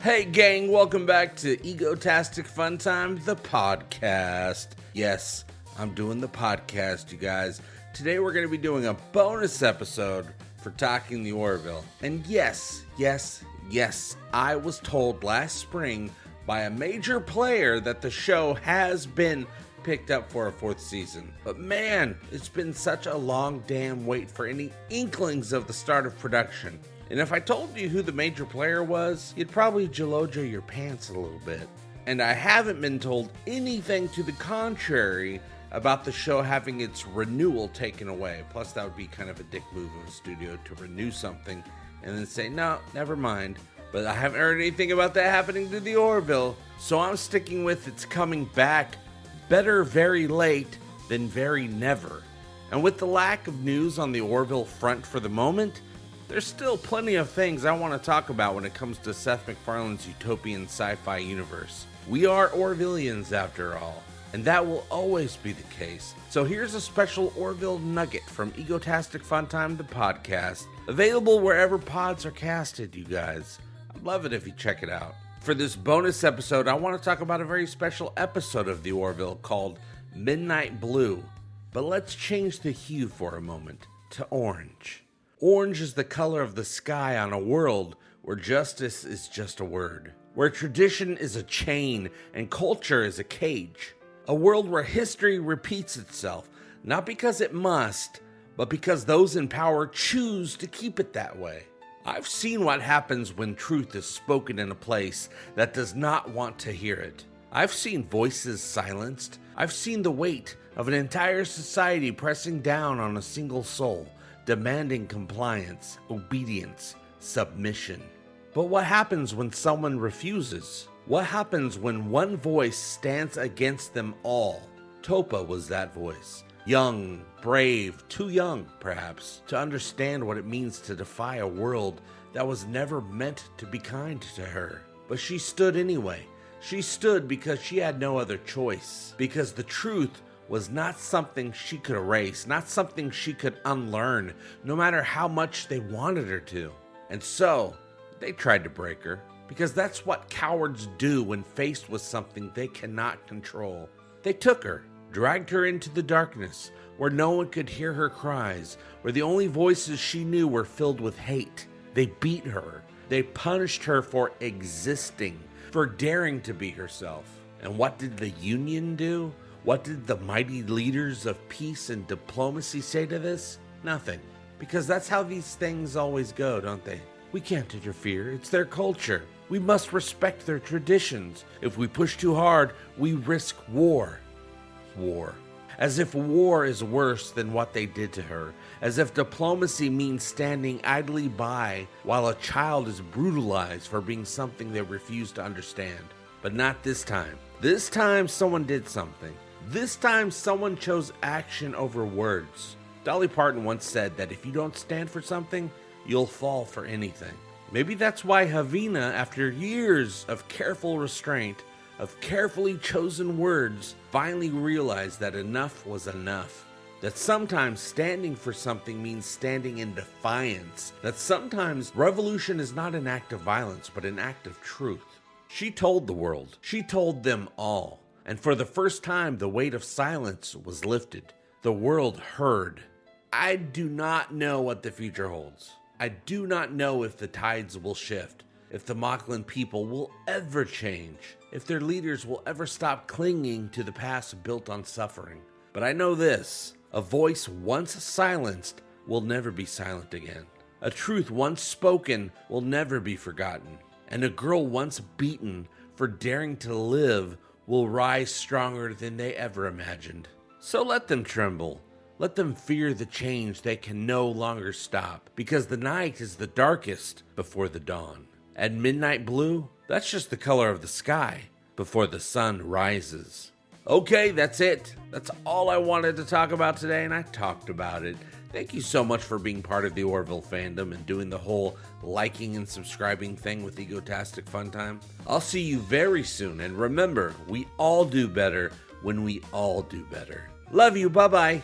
Hey gang, welcome back to Egotastic FunTime, the podcast. Yes, I'm doing the podcast, you guys. Today we're going to be doing a bonus episode for Talking the Orville. And yes, I was told last spring by a major player that the show has been picked up for a fourth season. But man, it's been such a long damn wait for any inklings of the start of production. And if I told you who the major player was, you'd probably jaloja your pants a little bit. And I haven't been told anything to the contrary about the show having its renewal taken away. Plus, that would be kind of a dick move of a studio to renew something and then say, no, never mind. But I haven't heard anything about that happening to the Orville, so I'm sticking with it's coming back. Better very late than very never. And with the lack of news on the Orville front for the moment, there's still plenty of things I want to talk about when it comes to Seth MacFarlane's utopian sci-fi universe. We are Orvillians after all, and that will always be the case. So here's a special Orville nugget from Egotastic FunTime, the podcast, available wherever pods are casted, you guys. I'd love it if you check it out. For this bonus episode, I want to talk about a very special episode of the Orville called Midnight Blue. But let's change the hue for a moment to orange. Orange is the color of the sky on a world where justice is just a word, where tradition is a chain and culture is a cage. A world where history repeats itself, not because it must, but because those in power choose to keep it that way. I've seen what happens when truth is spoken in a place that does not want to hear it. I've seen voices silenced. I've seen the weight of an entire society pressing down on a single soul, demanding compliance, obedience, submission. But what happens when someone refuses? What happens when one voice stands against them all? Topa was that voice. Young, brave, too young, perhaps, to understand what it means to defy a world that was never meant to be kind to her. But she stood anyway. She stood because she had no other choice. Because the truth was not something she could erase, not something she could unlearn, no matter how much they wanted her to. And so, they tried to break her, because that's what cowards do when faced with something they cannot control. They took her, dragged her into the darkness, where no one could hear her cries, where the only voices she knew were filled with hate. They beat her. They punished her for existing, for daring to be herself. And what did the Union do? What did the mighty leaders of peace and diplomacy say to this? Nothing. Because that's how these things always go, don't they? We can't interfere. It's their culture. We must respect their traditions. If we push too hard, we risk war. War. As if war is worse than what they did to her. As if diplomacy means standing idly by while a child is brutalized for being something they refuse to understand. But not this time. This time someone did something. This time someone chose action over words. Dolly Parton once said that if you don't stand for something, you'll fall for anything. Maybe that's why Havina, after years of careful restraint, of carefully chosen words, finally realized that enough was enough. That sometimes standing for something means standing in defiance. That sometimes revolution is not an act of violence, but an act of truth. She told the world. She told them all. And for the first time, the weight of silence was lifted. The world heard. I do not know what the future holds. I do not know if the tides will shift, if the Moclan people will ever change, if their leaders will ever stop clinging to the past built on suffering. But I know this, a voice once silenced will never be silent again. A truth once spoken will never be forgotten. And a girl once beaten for daring to live will rise stronger than they ever imagined. So let them tremble. Let them fear the change they can no longer stop, because the night is the darkest before the dawn. And midnight blue, that's just the color of the sky before the sun rises. Okay, that's it. That's all I wanted to talk about today, and I talked about it. Thank you so much for being part of the Orville fandom and doing the whole liking and subscribing thing with Egotastic FunTime. I'll see you very soon, and remember, we all do better when we all do better. Love you, bye-bye.